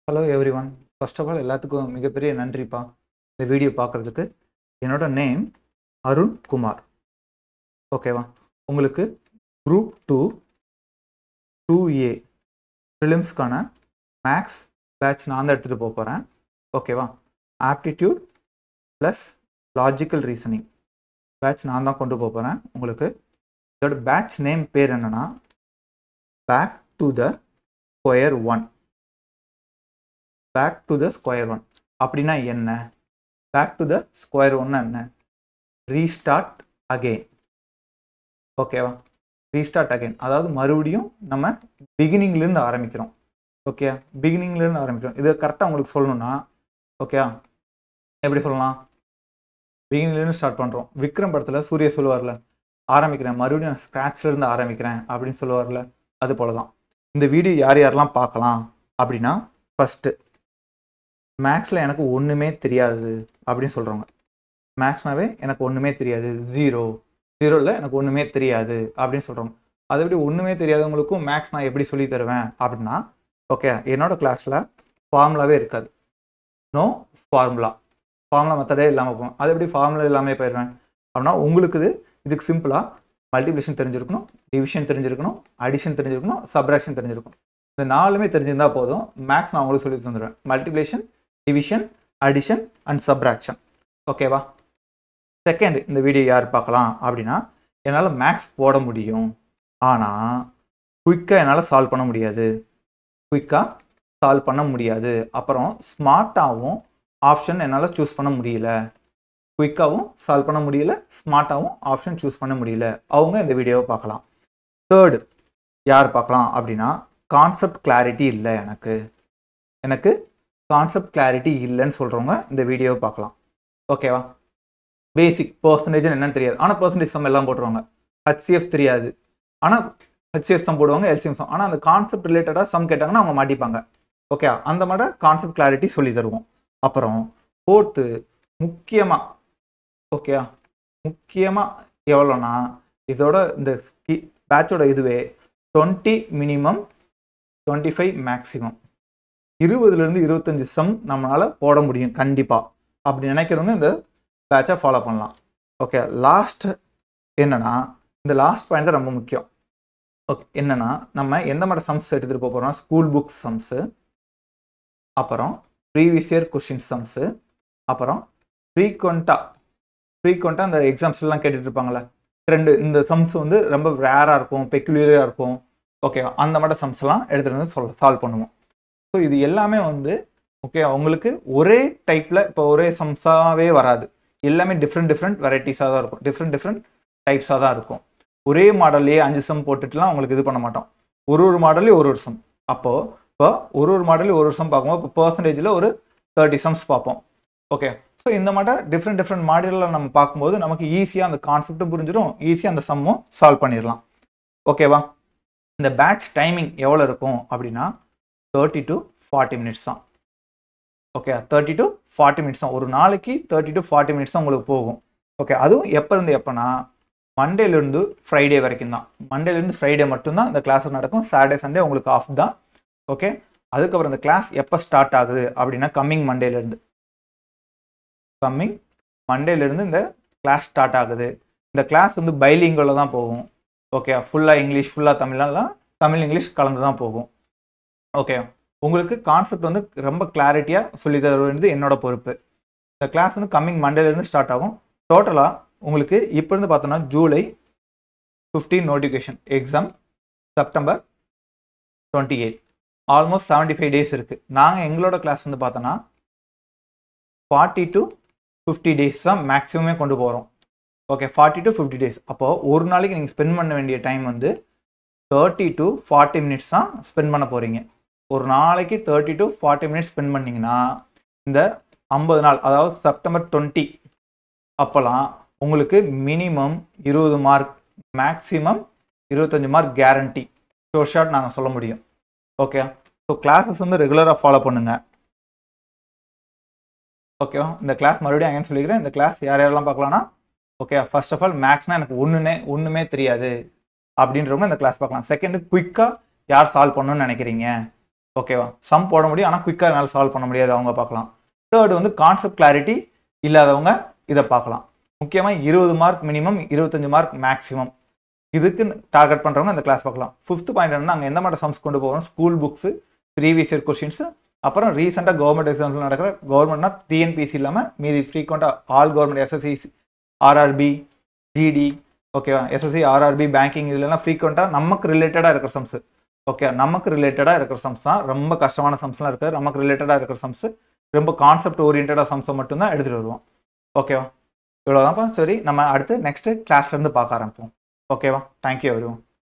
Hello everyone. First of all எல்லாத்துக்கும் மிகப்பெரிய நன்றிப்பா இந்த வீடியோ பார்க்குறதுக்கு. என்னோட நேம் அருண் குமார். ஓகேவா? உங்களுக்கு குரூப் 2A ப்ரிலிம்ஸ்க்கான மேக்ஸ் பேட்ச் நான் தான் எடுத்துகிட்டு போக போகிறேன். ஓகேவா? Aptitude plus logical reasoning batch நான் தான் கொண்டு போக போகிறேன் உங்களுக்கு. இதோட பேட்ச் நேம் பேர் என்னென்னா back to the square one. Back to the square one அப்படின்னா என்ன? Back to the square one என்ன? Restart again. ஓகேவா? ரீஸ்டார்ட் அகெயின் அதாவது மறுபடியும் நம்ம பிகினிங்லேருந்து ஆரம்பிக்கிறோம். ஓகே, பிகினிங்லேருந்து ஆரம்பிக்கிறோம். இது கரெக்டாக உங்களுக்கு சொல்லணும்னா ஓகே எப்படி சொல்லலாம்? பிகினிங்லேருந்து ஸ்டார்ட் பண்ணுறோம். விக்ரம் படத்தில் சூர்யா சொல்லுவார்ல, ஆரம்பிக்கிறேன் மறுபடியும் நான் ஸ்க்ராட்ச்லேருந்து ஆரம்பிக்கிறேன் அப்படின்னு சொல்லுவார்ல, அது போல தான் இந்த வீடியோ யார் யாரெல்லாம் பார்க்கலாம் அப்படின்னா, ஃபஸ்ட்டு மேக்ஸில் எனக்கு ஒன்றுமே தெரியாது அப்படின்னு சொல்கிறவங்க. மேக்ஸ்னாவே எனக்கு ஒன்றுமே தெரியாது, ஜீரோவில் எனக்கு ஒன்றுமே தெரியாது அப்படின்னு சொல்கிறவங்க. அதை எப்படி ஒன்றுமே தெரியாதவங்களுக்கும் மேக்ஸ் நான் எப்படி சொல்லி தருவேன் அப்படின்னா, ஓகே என்னோட கிளாஸில் ஃபார்முலாவே இருக்காது. நோ ஃபார்முலா மெத்தடே இல்லாமல் போகும். அது எப்படி ஃபார்முலா இல்லாமல் போயிடுவேன் அப்படின்னா, உங்களுக்கு இதுக்கு சிம்பிளாக மல்டிப்ளிகேஷன் தெரிஞ்சிருக்கணும், டிவிஷன் தெரிஞ்சிருக்கணும், அடிஷன் தெரிஞ்சிருக்கணும், சப்ராக்ஷன் தெரிஞ்சிருக்கணும். இந்த நாலுமே தெரிஞ்சிருந்தால் போதும், மேக்ஸ் நான் உங்களுக்கு சொல்லி தந்துடுவேன். Multiplication, division, addition and subtraction. ஓகேவா? செகண்ட், இந்த வீடியோ யார் பார்க்கலாம் அப்படின்னா, என்னால் மேக்ஸ் போட முடியும், ஆனால் குயிக்காக என்னால் சால்வ் பண்ண முடியாது. அப்புறம் ஸ்மார்ட்டாகவும் ஆப்ஷன் என்னால் சூஸ் பண்ண முடியல. குயிக்காகவும் சால்வ் பண்ண முடியல, ஸ்மார்ட்டாகவும் ஆப்ஷன் சூஸ் பண்ண முடியல. அவங்க இந்த வீடியோவை பார்க்கலாம். தேர்டு யார் பார்க்கலாம் அப்படின்னா, கான்செப்ட் கிளாரிட்டி இல்லை எனக்கு கான்செப்ட் கிளாரிட்டி இல்லைன்னு சொல்கிறவங்க இந்த வீடியோவை பார்க்கலாம். ஓகேவா? பேசிக் பர்சன்டேஜ் என்னன்னு தெரியாது, ஆனால் பர்சன்டேஜ் சம் எல்லாம் போட்டுருவாங்க. ஹச்சிஎஃப் தெரியாது, ஆனால் ஹச்சிஎஃப் சம் போடுவாங்க, எல்சிஎம் சம். ஆனால் அந்த கான்செப்ட் ரிலேட்டடாக சம் கேட்டாங்கன்னா அவங்க மாட்டிப்பாங்க. ஓகே, அந்த மாதிரி கான்செப்ட் கிளாரிட்டி சொல்லி தருவோம். அப்புறம் ஃபோர்த்து முக்கியமாக எவ்வளோனா, இதோட இந்த பேட்சோட இதுவே 20 மினிமம், 25 மேக்ஸிமம், 20லேருந்து 25 சம் நம்மளால் போட முடியும் கண்டிப்பாக. அப்படி நினைக்கிறவங்க இந்த பேட்சை ஃபாலோ பண்ணலாம். ஓகே, லாஸ்ட் என்னன்னா, இந்த லாஸ்ட் பாயிண்ட் தான் ரொம்ப முக்கியம். ஓகே, என்னன்னா நம்ம எந்த மாதிரி சம்ஸ் எடுத்துகிட்டு போக போகிறோம்னா, ஸ்கூல் புக்ஸ் சம்ஸு, அப்புறம் ப்ரீவியஸ் இயர் கொஷின் சம்ஸு, அப்புறம் ஃப்ரீக்வெண்ட்டாக அந்த எக்ஸாம்ஸ்லாம் கேட்டுட்டு இருப்பாங்களே ட்ரெண்டு, இந்த சம்ஸ் வந்து ரொம்ப ரேராக இருக்கும், பெக்குலியராக இருக்கும். ஓகே, அந்த மாதிரி சம்ஸ்லாம் எடுத்துகிட்டு வந்து சால்வ் பண்ணுவோம். ஸோ இது எல்லாமே வந்து ஓகே உங்களுக்கு ஒரே டைப்பில் இப்போ ஒரே சம்ஸாகவே வராது. எல்லாமே டிஃப்ரெண்ட் வெரைட்டிஸாக தான் இருக்கும், டிஃப்ரெண்ட் டைப்ஸாக தான் இருக்கும். ஒரே மாடல்லையே 5 சம் போட்டுட்டுலாம் உங்களுக்கு இது பண்ண மாட்டோம். ஒரு மாடல்லையும் ஒரு சம். அப்போது இப்போ ஒரு மாடல்லையும் ஒரு சம் பார்க்கும்போது இப்போ பர்சன்டேஜில் ஒரு 30 சம்ஸ் பார்ப்போம். ஓகே, ஸோ இந்த மாதிரி டிஃப்ரெண்ட் மாடலில் நம்ம பார்க்கும்போது நமக்கு ஈஸியாக அந்த கான்செப்ட்டும் புரிஞ்சிடும், ஈஸியாக அந்த சம்மும் சால்வ் பண்ணிடலாம். ஓகேவா? இந்த பேட்ச் டைமிங் எவ்வளோ இருக்கும் அப்படின்னா 30 to 40 மினிட்ஸ் தான். ஓகே, 30 to 40 மினிட்ஸ் தான். ஒரு நாளைக்கு 30 to 40 மினிட்ஸ் தான் உங்களுக்கு போகும். ஓகே, அதுவும் எப்போனா மண்டேலேருந்து ஃப்ரைடே வரைக்கும் தான். மண்டேலேருந்து ஃப்ரைடே மட்டும்தான் இந்த கிளாஸ் நடக்கும். சாட்டர்டே சண்டே உங்களுக்கு ஆஃப் தான். ஓகே, அதுக்கப்புறம் இந்த கிளாஸ் எப்போ ஸ்டார்ட் ஆகுது அப்படின்னா, கம்மிங் மண்டேலேருந்து இந்த கிளாஸ் ஸ்டார்ட் ஆகுது. இந்த கிளாஸ் வந்து பைலிங்குவலில் தான் போகும். ஓகே, ஃபுல்லாக இங்கிலீஷ், ஃபுல்லாக தமிழ்லாம், தமிழ் இங்கிலீஷ் கலந்து தான் போகும். ஓகே, உங்களுக்கு கான்செப்ட் வந்து ரொம்ப கிளாரிட்டியாக சொல்லி தர வேண்டியது என்னோட பொறுப்பு. இந்த கிளாஸ் வந்து கம்மிங் மண்டேலேருந்து ஸ்டார்ட் ஆகும். டோட்டலாக உங்களுக்கு இப்போ இருந்து பார்த்தோன்னா July 15 notification, exam September 28, almost 75 days இருக்குது. நாங்கள் எங்களோட கிளாஸ் வந்து பார்த்தோன்னா 40 to 50 டேஸ் தான் மேக்ஸிமமே கொண்டு போகிறோம். Okay, 40 to 50 days. அப்போது ஒரு நாளைக்கு நீங்கள் ஸ்பெண்ட் பண்ண வேண்டிய டைம் வந்து 30 to 40 மினிட்ஸ் தான் ஸ்பெண்ட் பண்ண போகிறீங்க. ஒரு நாளைக்கு 30 to 40 மினிட்ஸ் ஸ்பெண்ட் பண்ணிங்கன்னா இந்த 50 நாள், அதாவது செப்டம்பர் 20 அப்போலாம் உங்களுக்கு minimum 20 mark, maximum 25 mark guarantee, short நாங்கள் சொல்ல முடியும். ஓகே, ஸோ கிளாஸஸ் வந்து ரெகுலராக ஃபாலோ பண்ணுங்கள். ஓகேவா? இந்த கிளாஸ் மறுபடியும் அங்கேன்னு சொல்லிக்கிறேன். இந்த கிளாஸ் யாரெல்லாம் பார்க்கலாம்னா, ஓகே ஃபர்ஸ்ட் ஆஃப் ஆல் மேக்ஸ்னால் எனக்கு ஒன்றுமே தெரியாது அப்படின்றவங்க இந்த கிளாஸ் பார்க்கலாம். செகண்டு, குயிக்காக யார் சால்வ் பண்ணணும்னு நினைக்கிறீங்க, ஓகேவா? சம் போட முடியும், ஆனால் குயிக்காக என்னால் சால்வ் பண்ண முடியாது, அவங்க பார்க்கலாம். தேர்டு வந்து கான்செப்ட் கிளாரிட்டி இல்லாதவங்க இதை பார்க்கலாம். முக்கியமாக 20 மார்க் மினிமம், 25 மார்க் மேக்ஸிமம், இதுக்கு டார்கெட் பண்ணுறவங்க இந்த கிளாஸ் பார்க்கலாம். ஃபிஃப்த் பாயிண்ட் என்னன்னா, அங்கே எந்த மாதிரி சம்ஸ் கொண்டு போகிறோம், school books, previous year questions, அப்புறம் ரீசெண்டாக கவர்மெண்ட் எக்ஸாம்ஸில் நடக்கிற கவர்மெண்ட்னா டிஎன்பிசி இல்லாமல் மீதி ஃப்ரீக்வெண்ட்டாக all government SSC, RRB, GD, ஓகேவா, எஸ்எஸ்சி, ஆர்ஆர்பி, பேங்கிங், இதுலலாம் ஃப்ரீக்வெண்ட்டாக நமக்கு ரிலேட்டடாக இருக்கிற சம்ஸு. ஓகே, நமக்கு ரிலேட்டடாக இருக்கிற சம்ஸ் தான், ரொம்ப கஷ்டமான சம்ஸ்லாம் இருக்குது. நமக்கு ரிலேட்டடாக இருக்கிற சம்ஸு, ரொம்ப கான்செப்ட் ஓரியன்டாக சம்ஸை மட்டும்தான் எடுத்துகிட்டு வருவோம். ஓகேவா? இவ்வளோதான்ப்பா. சரி, நம்ம அடுத்து நெக்ஸ்ட்டு கிளாஸ்லேருந்து பார்க்க ஆரம்பிப்போம். ஓகேவா? Thank you everyone.